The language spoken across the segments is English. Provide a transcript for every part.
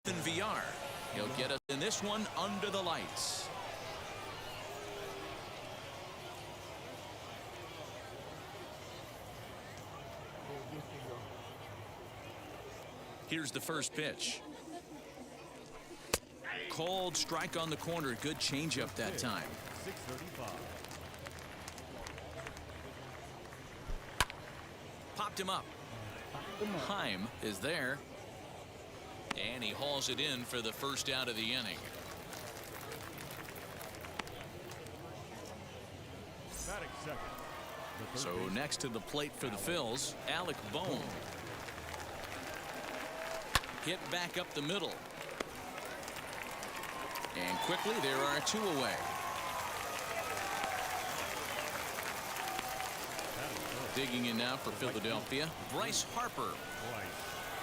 in VR. He'll get us in this one under the lights. Here's the first pitch. Cold strike on the corner. Good changeup that time. 635. Popped him up. Heim is there. And he hauls it in for the first out of the inning. Batting second. So next to the plate for the Phils, Alec Bohm. Hit back up the middle. And quickly there are two away. Digging in now for Philadelphia, Bryce Harper.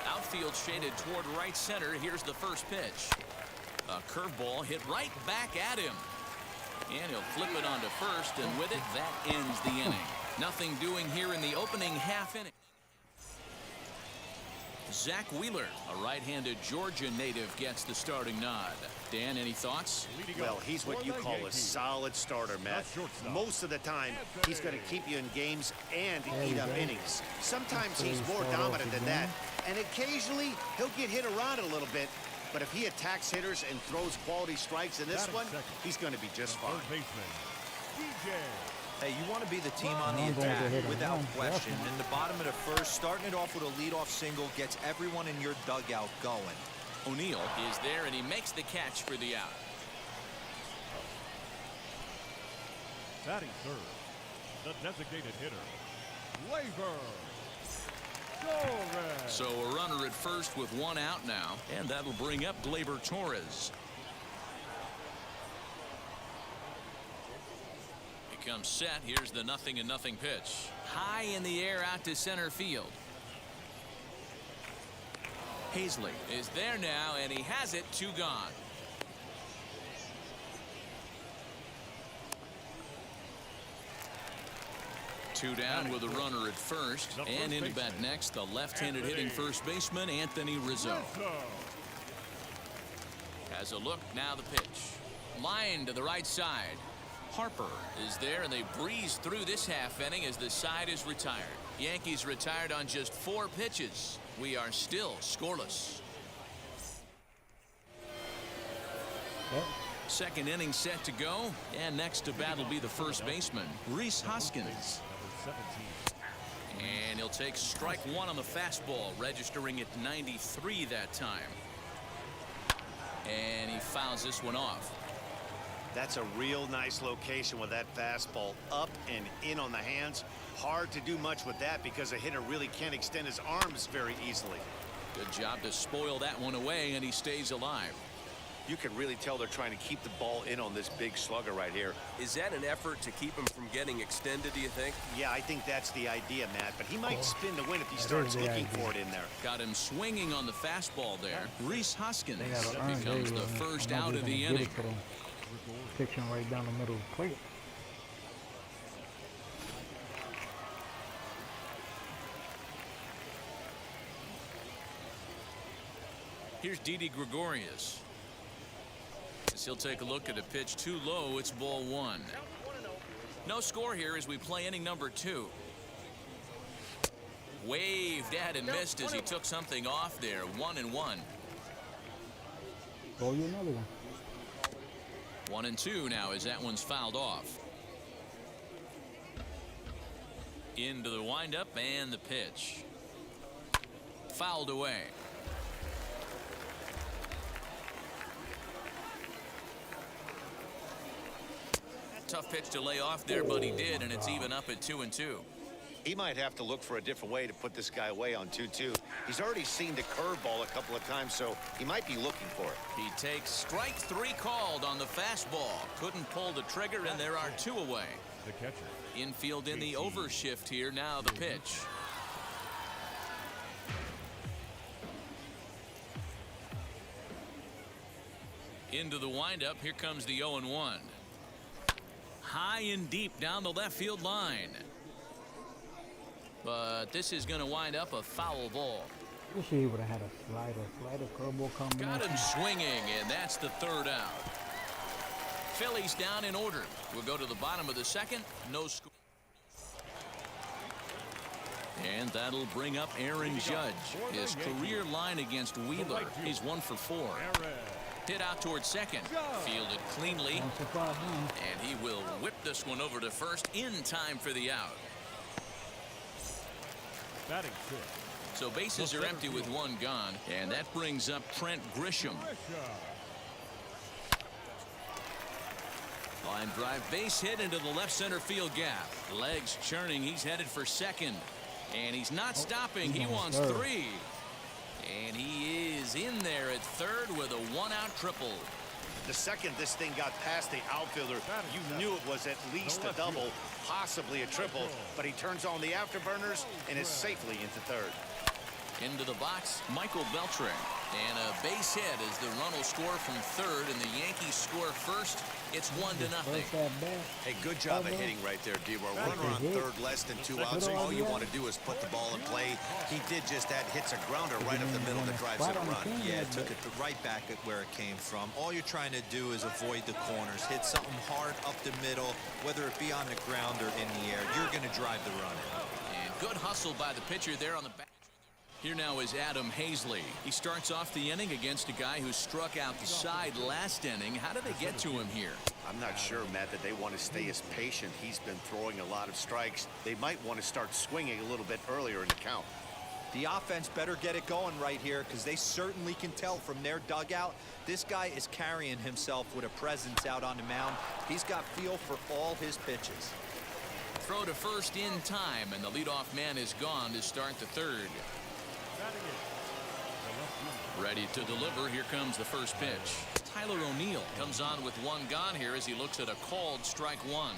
Outfield shaded toward right center. Here's the first pitch. A curveball hit right back at him. And he'll flip it onto first, and with it, that ends the inning. Nothing doing here in the opening half inning. Zach Wheeler, a right-handed Georgia native, gets the starting nod. Dan, any thoughts? Well, he's what you call a solid starter, Matt. Most of the time, he's going to keep you in games and eat up innings. Sometimes he's more dominant than that, and occasionally he'll get hit around a little bit. But if he attacks hitters and throws quality strikes in this one, he's going to be just fine. Hey, you want to be the team on the attack, without question. In the bottom of the first, starting it off with a leadoff single gets everyone in your dugout going. O'Neill is there, and he makes the catch for the out. Batting third, the designated hitter, Labor. So a runner at first with one out now, and that'll bring up Gleyber Torres. He comes set. Here's the 0-0 pitch. High in the air out to center field. Hazley is there now, and he has it. Two gone. Two down with a runner at first, and in to bat next, the left-handed hitting first baseman Anthony Rizzo. Has a look, now the pitch. Line to the right side. Harper is there, and they breeze through this half inning as the side is retired. Yankees retired on just 4 pitches. We are still scoreless. Second inning set to go, and next to bat will be the first baseman, Rhys Hoskins. And he'll take strike one on the fastball, registering at 93 that time. And he fouls this one off. That's a real nice location with that fastball up and in on the hands. Hard to do much with that because a hitter really can't extend his arms very easily. Good job to spoil that one away, and he stays alive. You can really tell they're trying to keep the ball in on this big slugger right here. Is that an effort to keep him from getting extended, do you think? Yeah, I think that's the idea, Matt, but he might spin to win if he starts looking for it in there. Got him swinging on the fastball there. Rhys Hoskins becomes the first out of the inning. Pitching right down the middle of the plate. Here's Didi Gregorius. As he'll take a look at a pitch too low. It's ball one. No score here as we play inning number 2. Waved at and missed as he took something off there. 1-1. Throw you another one. 1-2 now as that one's fouled off. Into the windup and the pitch. Fouled away. Tough pitch to lay off there, but he did, and it's even up at 2-2. He might have to look for a different way to put this guy away on 2-2. He's already seen the curveball a couple of times, so he might be looking for it. He takes strike 3 called on the fastball. Couldn't pull the trigger, and there are 2 away. The catcher. Infield in the overshift here. Now the pitch. Into the windup. Here comes the 0-1. High and deep down the left field line. But this is going to wind up a foul ball. Wish he would have had a slider curveball coming. Got him swinging, and that's the third out. Phillies down in order. We'll go to the bottom of the second. No score. And that'll bring up Aaron Judge. His career line against Wheeler. He's 1 for 4. Hit out towards second. Fielded cleanly. And he will whip this one over to first in time for the out. Batting fifth. So bases are empty with one gone. And that brings up Trent Grisham. Line drive base hit into the left center field gap. Legs churning. He's headed for second. And he's not stopping. He wants 3. And he is in there at third with a 1-out triple. The second this thing got past the outfielder, you knew it was at least a double, possibly a triple, but he turns on the afterburners and is safely into third. Into the box, Michael Beltran. And a base hit as the run will score from third, and the Yankees score first. It's 1-0. Hey, good job of hitting right there, D-Roy. Runner on third, less than 2 outs. All you want to do is put the ball in play. He did just that, hits a grounder right up the middle that drives in a run. Yeah, it took it right back at where it came from. All you're trying to do is avoid the corners. Hit something hard up the middle, whether it be on the ground or in the air. You're going to drive the run in. And good hustle by the pitcher there on the back. Here now is Adam Hazley. He starts off the inning against a guy who struck out the side last inning. How did they get to him here? I'm not sure, Matt, that they want to stay as patient. He's been throwing a lot of strikes. They might want to start swinging a little bit earlier in the count. The offense better get it going right here because they certainly can tell from their dugout. This guy is carrying himself with a presence out on the mound. He's got feel for all his pitches. Throw to first in time, and the leadoff man is gone to start the third. Ready to deliver. Here comes the first pitch. Tyler O'Neill comes on with 1 gone here as he looks at a called strike 1.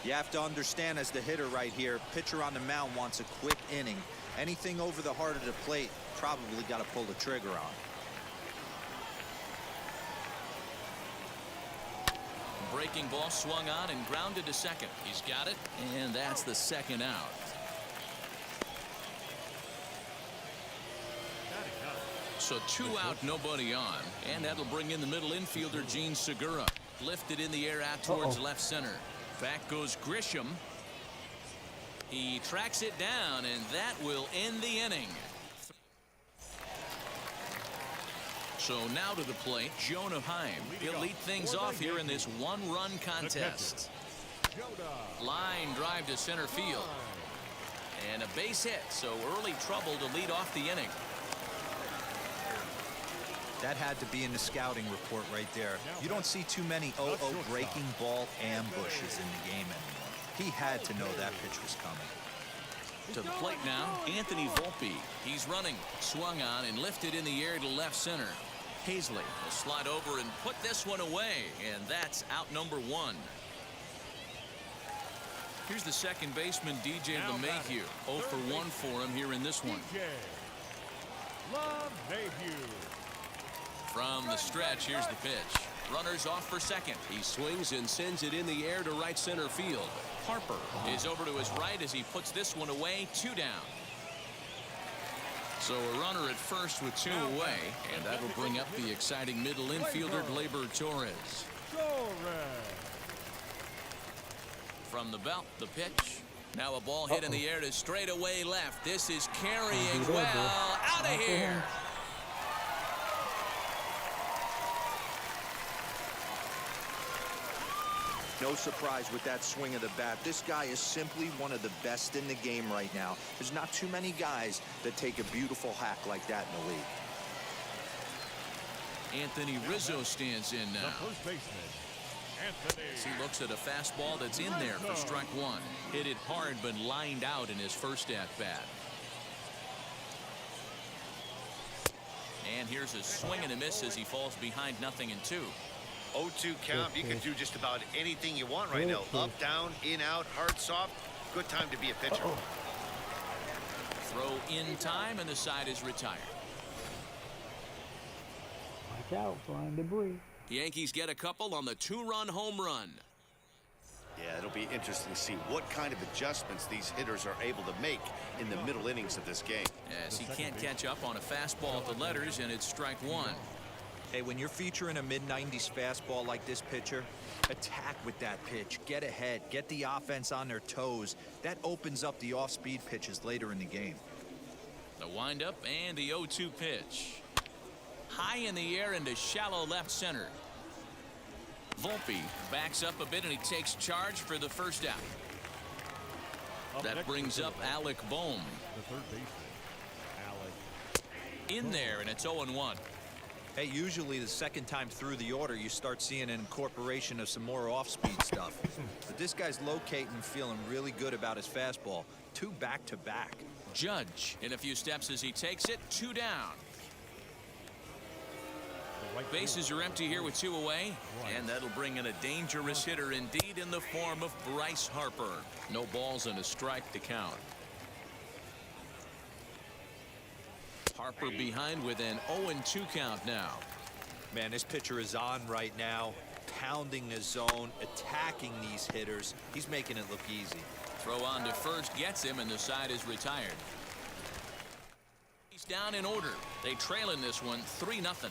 You have to understand, as the hitter right here, pitcher on the mound wants a quick inning. Anything over the heart of the plate, probably got to pull the trigger on. Breaking ball swung on and grounded to second. He's got it, and that's the second out. So 2 out, nobody on. And that'll bring in the middle infielder, Gene Segura. Lifted in the air out towards left center. Back goes Grisham. He tracks it down, and that will end the inning. So now to the plate, Jonah Heim. He'll lead things off here in this 1-run contest. Line drive to center field. And a base hit, so early trouble to lead off the inning. That had to be in the scouting report right there. You don't see too many 0-0 breaking ball ambushes in the game anymore. He had to know that pitch was coming. To the plate now, Anthony Volpe. He's running, swung on, and lifted in the air to left center. Hazley will slide over and put this one away, and that's out number 1. Here's the second baseman, DJ LeMahieu. 0 for 1 for him here in this one. From the stretch, here's the pitch. Runners off for second. He swings and sends it in the air to right center field. Harper is over to his right as he puts this one away. 2 down. So a runner at first with 2 away, and that'll bring up the exciting middle infielder, Gleyber Torres. From the belt, the pitch. Now a ball hit in the air to straightaway left. This is carrying well. Out of here. No surprise with that swing of the bat. This guy is simply one of the best in the game right now. There's not too many guys that take a beautiful hack like that in the league. Anthony Rizzo stands in now. As he looks at a fastball that's in there for strike 1. Hit it hard but lined out in his first at-bat. And here's a swing and a miss as he falls behind 0-2. 0-2 count. You can do just about anything you want right now. Up, down, in, out, hard, soft. Good time to be a pitcher. Throw in time, and the side is retired. Watch out, flying debris. The Yankees get a couple on the 2-run home run. Yeah, it'll be interesting to see what kind of adjustments these hitters are able to make in the middle innings of this game. As he can't catch up on a fastball at the letters, and it's strike one. Hey, when you're featuring a mid-90s fastball like this pitcher, attack with that pitch. Get ahead. Get the offense on their toes. That opens up the off-speed pitches later in the game. The windup and the 0-2 pitch. High in the air into shallow left center. Volpe backs up a bit, and he takes charge for the first out. That brings up Alec Bohm. The third baseman, Alec. In there, and it's 0-1. Hey, usually the second time through the order, you start seeing an incorporation of some more off-speed stuff. But this guy's locating and feeling really good about his fastball. 2 back-to-back. Judge in a few steps as he takes it. 2 down. Bases are empty here with 2 away, and that'll bring in a dangerous hitter indeed in the form of Bryce Harper. No balls and a strike to count. Harper behind with an 0-2 count now. Man, this pitcher is on right now, pounding the zone, attacking these hitters. He's making it look easy. Throw on to first gets him, and the side is retired. He's down in order. They trail in this one 3-0.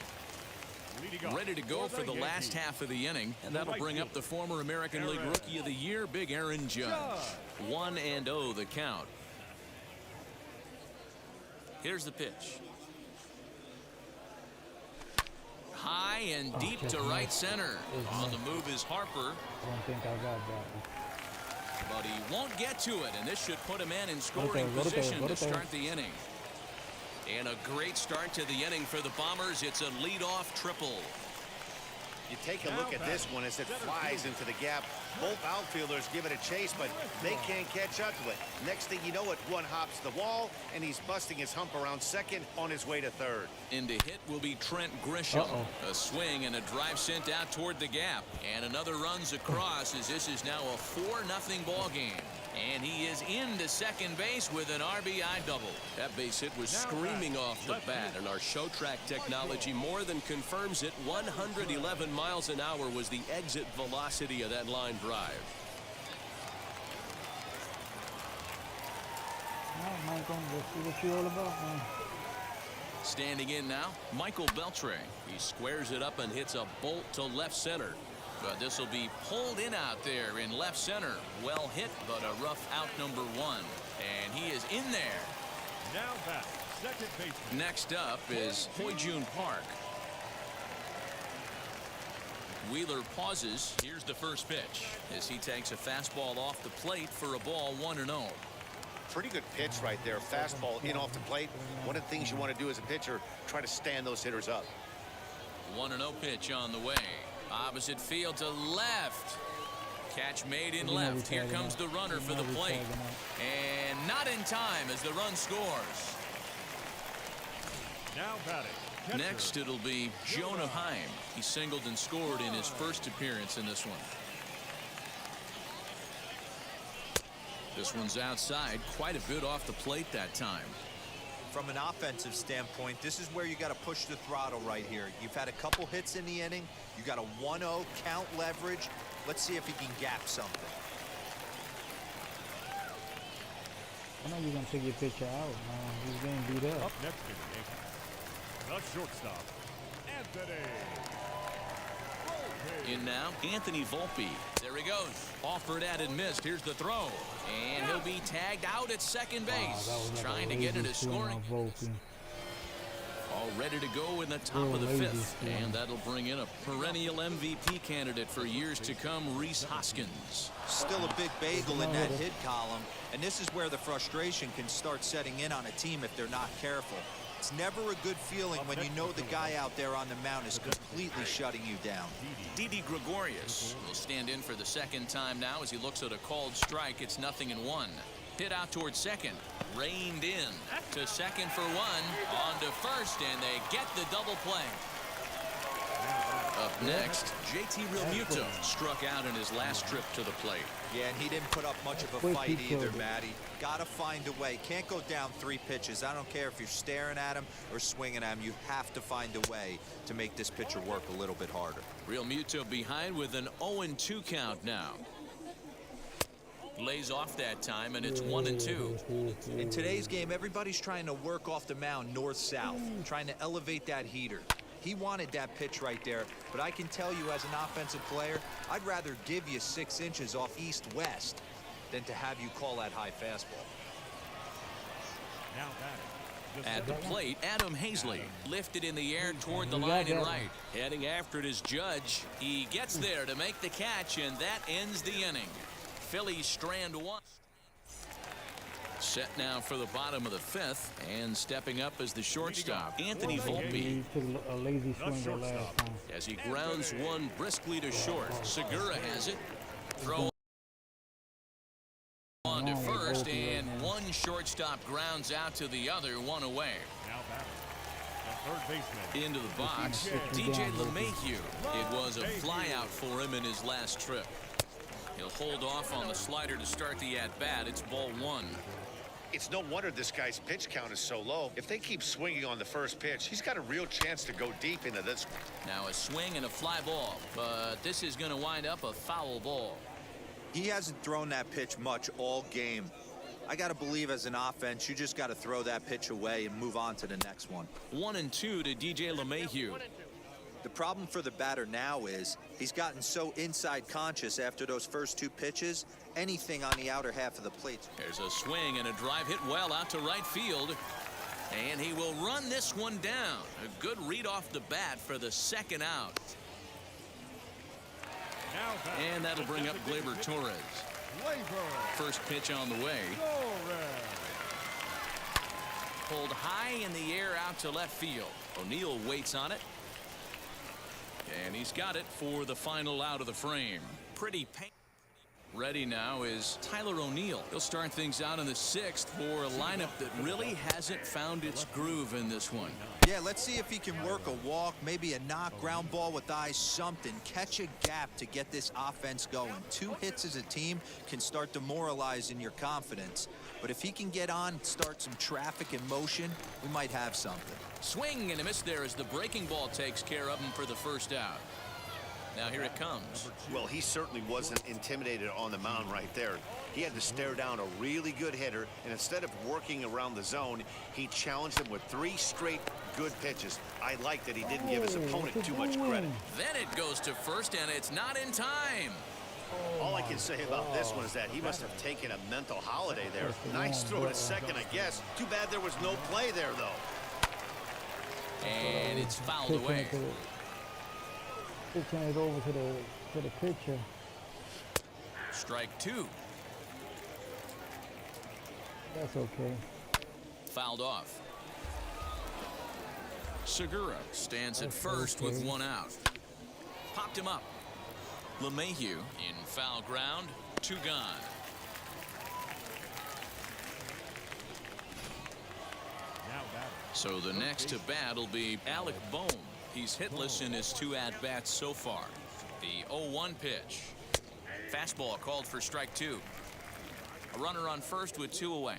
Ready to go for the last half of the inning, and that'll bring up the former American League Rookie of the Year, Big Aaron Judge. 1-0 the count. Here's the pitch. High and deep to right center. On the move is Harper. I don't think I got that. But he won't get to it, and this should put him in scoring position to start the inning. And a great start to the inning for the Bombers. It's a leadoff triple. You take a look at this one as it flies into the gap. Both outfielders give it a chase, but they can't catch up to it. Next thing you know it, one hops the wall, and he's busting his hump around second on his way to third. In to hit will be Trent Grisham. A swing and a drive sent out toward the gap. And another runs across as this is now a 4-0 ball game. And he is into second base with an RBI double. That base hit was screaming off the bat, and our show track technology more than confirms it. 111 miles an hour was the exit velocity of that line drive. All right, Michael, let's see what you're all about, man. Standing in now, Michael Beltre. He squares it up and hits a bolt to left center. But this will be pulled in out there in left center. Well hit, but a rough out number 1. And he is in there. Now back, second baseman. Next up is Hoyjun Park. Wheeler pauses. Here's the first pitch as he takes a fastball off the plate for a ball 1-0. Pretty good pitch right there. Fastball in off the plate. One of the things you want to do as a pitcher, try to stand those hitters up. 1-0 pitch on the way. Opposite field to left. Catch made in left. Here comes the runner for the plate. And not in time as the run scores. Now batting. Next it'll be Jonah Heim. He singled and scored in his first appearance in this one. This one's outside, quite a bit off the plate that time. From an offensive standpoint, this is where you got to push the throttle right here. You've had a couple hits in the inning. You got a 1-0 count leverage. Let's see if he can gap something. I know you're going to take your pitcher out, man. He's getting beat up. Up next is the shortstop, Anthony. In now, Anthony Volpe. There he goes. Offered at and missed. Here's the throw. And he'll be tagged out at second base. Trying to get into scoring. All ready to go in the top of the fifth. And that'll bring in a perennial MVP candidate for years to come, Rhys Hoskins. Still a big bagel in that hit column. And this is where the frustration can start setting in on a team if they're not careful. It's never a good feeling when you know the guy out there on the mound is completely shutting you down. Didi Gregorius will stand in for the second time now as he looks at a called strike. It's 0-1. Hit out towards second. Reined in to second for 1. On to first, and they get the double play. Up next, JT Realmuto struck out in his last trip to the plate. Yeah, and he didn't put up much of a fight either, Matty. Gotta find a way. Can't go down 3 pitches. I don't care if you're staring at him or swinging at him. You have to find a way to make this pitcher work a little bit harder. Realmuto behind with an 0-2 count now. Lays off that time, and it's 1-2. In today's game, everybody's trying to work off the mound north-south, trying to elevate that heater. He wanted that pitch right there, but I can tell you as an offensive player, I'd rather give you 6 inches off east-west than to have you call that high fastball. Now batting. At the plate, Adam Hazley lifted in the air toward the line and right. Heading after it is Judge. He gets there to make the catch, and that ends the inning. Phillies strand 1. Set now for the bottom of the 5th, and stepping up as the shortstop, Anthony Volpe. He took a lazy swing the last time. As he grounds one briskly to short. Segura has it. Throw on to first, and one shortstop grounds out to the other, one away. Now batting. The third baseman. Into the box, DJ LeMahieu. It was a flyout for him in his last trip. He'll hold off on the slider to start the at-bat. It's ball 1. It's no wonder this guy's pitch count is so low. If they keep swinging on the first pitch, he's got a real chance to go deep into this. Now a swing and a fly ball, but this is going to wind up a foul ball. He hasn't thrown that pitch much all game. I got to believe as an offense, you just got to throw that pitch away and move on to the next one. 1-2 to DJ LeMahieu. The problem for the batter now is he's gotten so inside conscious after those first 2 pitches, anything on the outer half of the plate. There's a swing and a drive hit well out to right field. And he will run this one down. A good read off the bat for the second out. Now batting. And that'll bring up Gleyber Torres. First pitch on the way. Pulled high in the air out to left field. O'Neill waits on it. And he's got it for the final out of the frame. Pretty pain. Ready now is Tyler O'Neill. He'll start things out in the 6th for a lineup that really hasn't found its groove in this one. Yeah, let's see if he can work a walk, maybe a knock, ground ball with eyes, something. Catch a gap to get this offense going. 2 hits as a team can start demoralizing your confidence. But if he can get on, start some traffic in motion, we might have something. Swing and a miss there as the breaking ball takes care of him for the first out. Now here it comes. Well, he certainly wasn't intimidated on the mound right there. He had to stare down a really good hitter, and instead of working around the zone, he challenged him with 3 straight good pitches. I like that he didn't give his opponent too much credit. Then it goes to first, and it's not in time. All I can say about this one is that he must have taken a mental holiday there. Nice throw to second, I guess. Too bad there was no play there, though. And it's fouled away. Pitching it over to the pitcher. Strike 2. That's okay. Fouled off. Segura stands at first with 1 out. Popped him up. LeMahieu in foul ground. 2 gone. So the next to bat will be Alec Bohm. He's hitless in his 2 at-bats so far. The 0-1 pitch. Fastball called for strike 2. A runner on first with 2 away.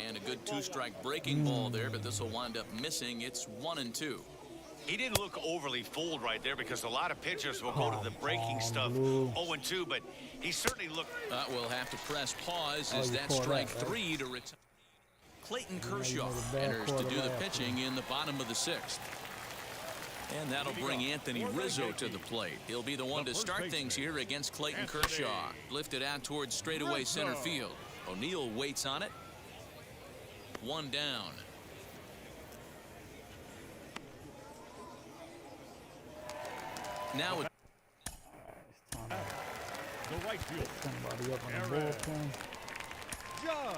And a good 2-strike breaking ball there, but this will wind up missing. It's 1-2. He didn't look overly fooled right there because a lot of pitchers will go to the breaking stuff 0-2, but he certainly looked. We'll have to press pause as that's strike 3 to retire. Clayton Kershaw enters to do the pitching in the bottom of the 6th. And that'll bring Anthony Rizzo to the plate. He'll be the one to start things here against Clayton Kershaw. Lifted out towards straightaway center field. O'Neill waits on it. 1 down. Now with The right field. Somebody up on the bullpen. Judge.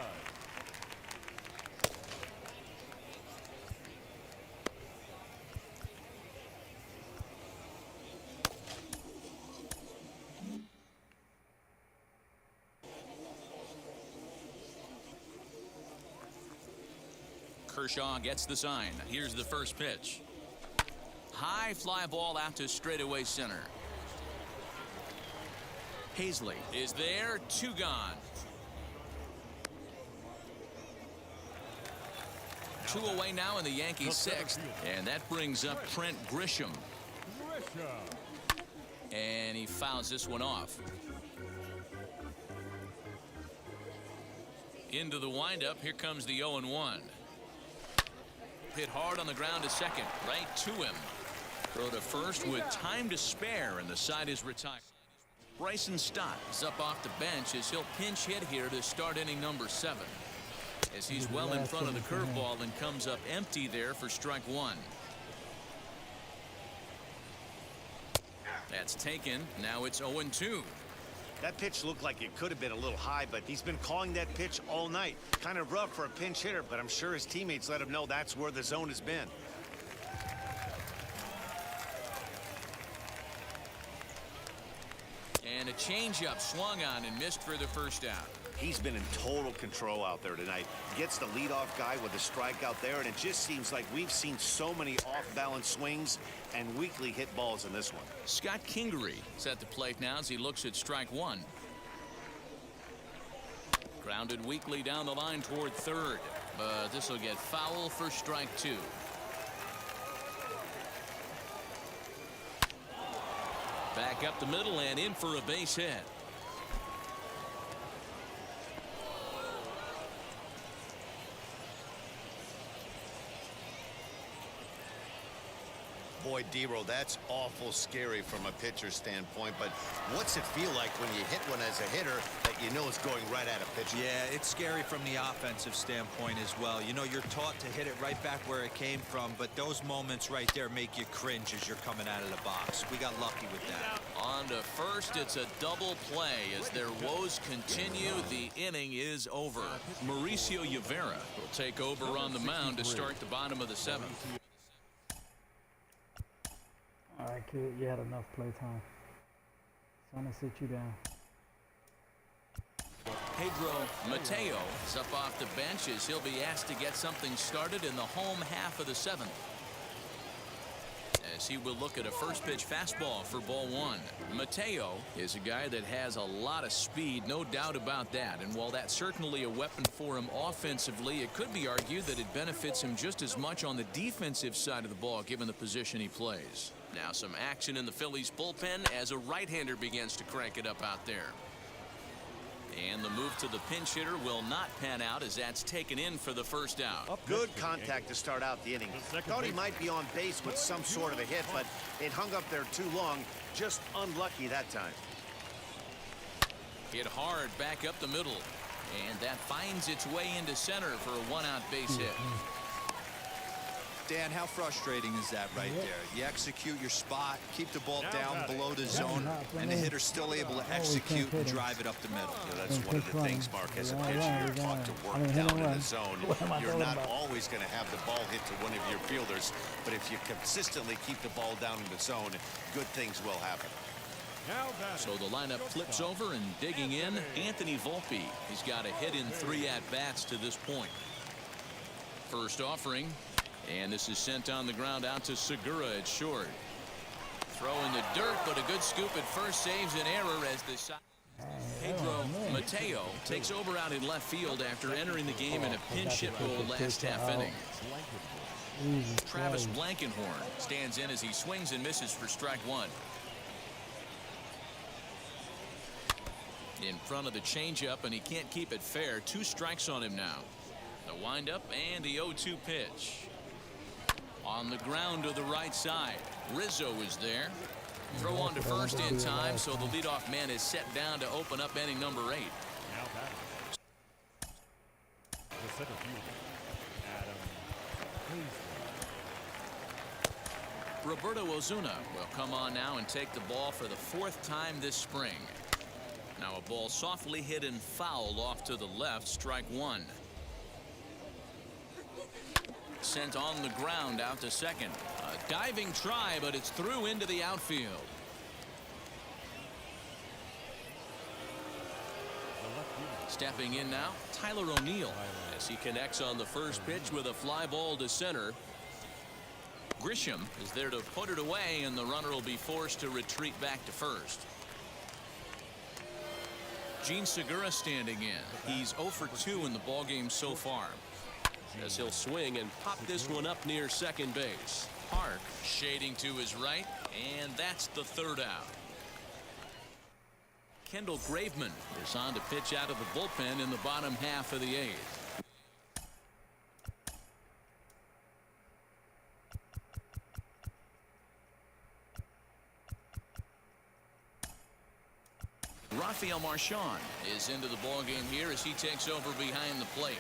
Kershaw gets the sign. Here's the first pitch. High fly ball out to straightaway center. Hazley is there. 2 gone. 2 away now in the Yankees 6th. And that brings up Trent Grisham. And he fouls this one off. Into the windup. Here comes the 0-1. Hit hard on the ground to second. Right to him. Throw to first with time to spare, and the side is retired. Bryson Stott is up off the bench as he'll pinch hit here to start inning number 7. As he's well in front of the curveball and comes up empty there for strike 1. That's taken. Now it's 0-2. That pitch looked like it could have been a little high, but he's been calling that pitch all night. Kind of rough for a pinch hitter, but I'm sure his teammates let him know that's where the zone has been. And a changeup swung on and missed for the first out. He's been in total control out there tonight. Gets the leadoff guy with a strikeout there, and it just seems like we've seen so many off-balance swings and weakly hit balls in this one. Scott Kingery is at the plate now as he looks at strike 1. Grounded weakly down the line toward third, but this will get foul for strike 2. Back up the middle and in for a base hit. Boy, Dero, that's awful scary from a pitcher's standpoint, but what's it feel like when you hit one as a hitter that you know is going right at a pitcher? Yeah, it's scary from the offensive standpoint as well. You know, you're taught to hit it right back where it came from, but those moments right there make you cringe as you're coming out of the box. We got lucky with that. On to first, it's a double play as their woes continue. The inning is over. Mauricio Rivera will take over on the mound to start the bottom of the 7th. All right, kid, you had enough playtime. So I'm gonna sit you down. Pedro Mateo is up off the bench as he'll be asked to get something started in the home half of the 7th. As he will look at a first pitch fastball for ball 1. Mateo is a guy that has a lot of speed, no doubt about that. And while that's certainly a weapon for him offensively, it could be argued that it benefits him just as much on the defensive side of the ball given the position he plays. Now some action in the Phillies bullpen as a right-hander begins to crank it up out there. And the move to the pinch hitter will not pan out as that's taken in for the first out. Good contact to start out the inning. Thought he might be on base with some sort of a hit, but it hung up there too long. Just unlucky that time. Hit hard back up the middle. And that finds its way into center for a 1-out base hit. Dan, how frustrating is that right there? You execute your spot, keep the ball down below the zone, and the hitter's still able to execute and drive it up the middle. You know, that's one of the things, Mark, as a pitcher, you're taught to work down in the zone. You're not always going to have the ball hit to one of your fielders, but if you consistently keep the ball down in the zone, good things will happen. So the lineup flips over, and digging in, Anthony Volpe. He's got a hit in 3 at-bats to this point. First offering. And this is sent on the ground out to Segura at short. Throw in the dirt, but a good scoop at first saves an error as the Pedro Mateo takes over out in left field after entering the game in a pinch hit role last half inning. Travis Blankenhorn stands in as he swings and misses for strike 1. In front of the changeup, and he can't keep it fair. 2 strikes on him now. The windup and the 0-2 pitch. On the ground to the right side. Rizzo is there. Throw on to first in time, so the leadoff man is set down to open up inning number 8. Roberto Ozuna will come on now and take the ball for the 4th time this spring. Now a ball softly hit and foul off to the left, strike 1. Sent on the ground out to second. A diving try, but it's through into the outfield. Stepping in now, Tyler O'Neill as he connects on the first pitch with a fly ball to center. Grisham is there to put it away, and the runner will be forced to retreat back to first. Gene Segura standing in. He's 0 for 2 in the ballgame so far. As he'll swing and pop this one up near second base. Park shading to his right, and that's the 3rd out. Kendall Graveman is on to pitch out of the bullpen in the bottom half of the eighth. Rafael Marchand is into the ballgame here as he takes over behind the plate.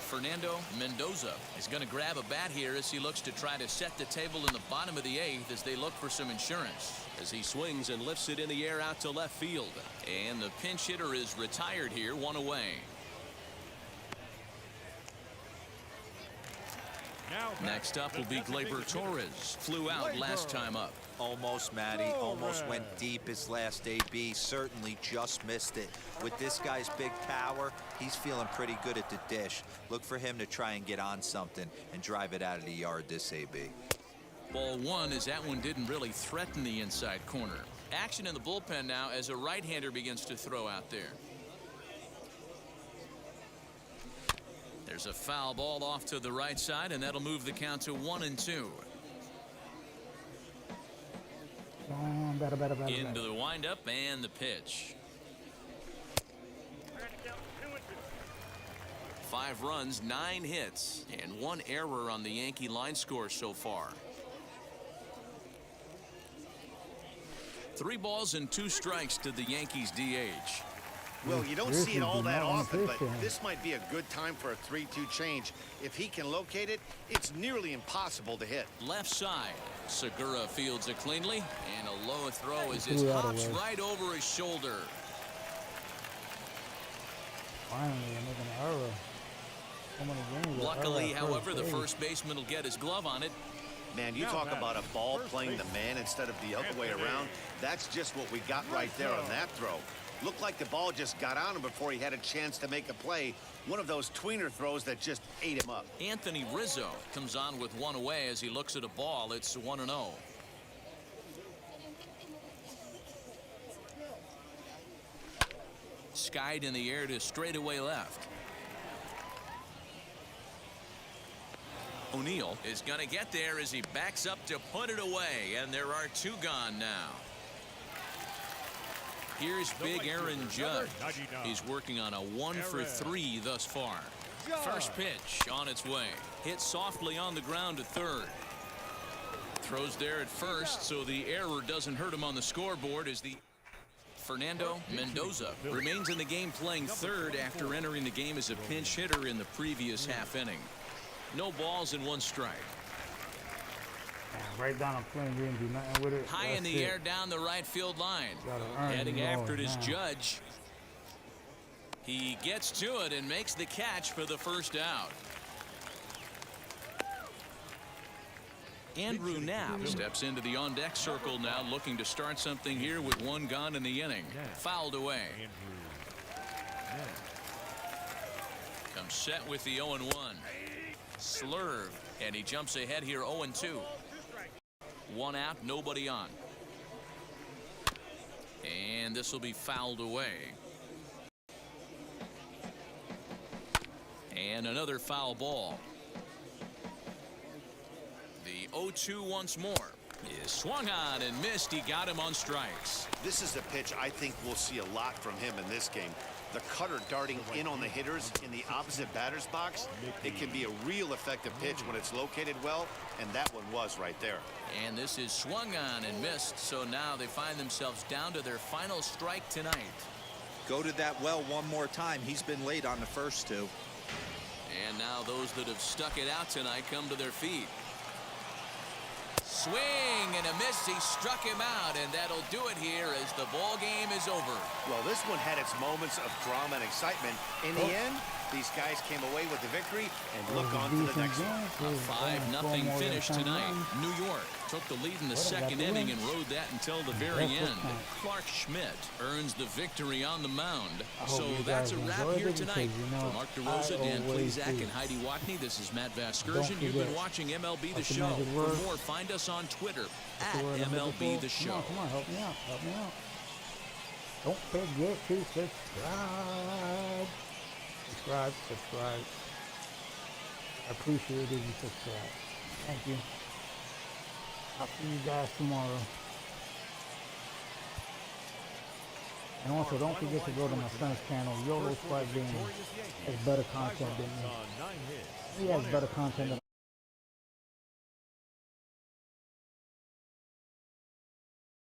Fernando Mendoza is going to grab a bat here as he looks to try to set the table in the bottom of the eighth as they look for some insurance. As he swings and lifts it in the air out to left field. And the pinch hitter is retired here, one away. Next up will be Gleyber Torres. Flew out last time up. Almost, Matty. Almost went deep his last AB. Certainly just missed it. With this guy's big power, he's feeling pretty good at the dish. Look for him to try and get on something and drive it out of the yard this AB. Ball one, as that one didn't really threaten the inside corner. Action in the bullpen now as a right-hander begins to throw out there. There's a foul ball off to the right side, and that'll move the count to 1-2. Into the windup and the pitch. 5 runs, 9 hits, and 1 error on the Yankee line score so far. 3 balls and 2 strikes to the Yankees DH. Well, you don't see it all that often, but this might be a good time for a 3-2 change. If he can locate it, it's nearly impossible to hit. Left side. Segura fields it cleanly, and a low throw as it hops right over his shoulder. Finally, another error. So many games. Luckily, however, the first baseman will get his glove on it. Man, you talk about a ball playing the man instead of the other way around. That's just what we got right there on that throw. Looked like the ball just got on him before he had a chance to make a play. One of those tweener throws that just ate him up. Anthony Rizzo comes on with 1 away as he looks at a ball. It's 1-0. Skied in the air to straightaway left. O'Neill is going to get there as he backs up to put it away, and there are 2 gone now. Here's big Aaron Judge. He's working on a 1-for-3 thus far. First pitch on its way. Hit softly on the ground to third. Throws there at first, so the error doesn't hurt him on the scoreboard as the Fernando Mendoza remains in the game playing third after entering the game as a pinch hitter in the previous half inning. No balls and 1 strike. Right down the plane, didn't do nothing with it. High in the air down the right field line. Heading after it is Judge. He gets to it and makes the catch for the first out. Andrew Knapp steps into the on-deck circle now, looking to start something here with 1 gone in the inning. Fouled away. Comes set with the 0-1. Slurve, and he jumps ahead here 0-2. 1 out, nobody on. And this will be fouled away. And another foul ball. The 0-2 once more is swung on and missed. He got him on strikes. This is a pitch I think we'll see a lot from him in this game. The cutter darting in on the hitters in the opposite batter's box. It can be a real effective pitch when it's located well, and that one was right there. And this is swung on and missed, so now they find themselves down to their final strike tonight. Go to that well one more time. He's been late on the first 2. And now those that have stuck it out tonight come to their feet. Swing and a miss. He struck him out, and that'll do it here as the ball game is over. Well, this one had its moments of drama and excitement. In the end, these guys came away with the victory and look on to the next one. A 5-0 finish tonight. New York took the lead in the second inning and rode that until the very end. Clark Schmidt earns the victory on the mound. So that's a wrap here tonight. For Mark DeRosa, Dan Plezak, and Heidi Watney, this is Matt Vasgersian. You've been watching MLB The Show. For more, find us on Twitter at MLB The Show. Come on, help me out. Help me out. Don't forget to subscribe. Subscribe. I appreciate it if you subscribe. Thank you. I'll see you guys tomorrow. And also, don't forget to go to my son's channel, YOLO Squad Gaming. Has better content than me. He has better content than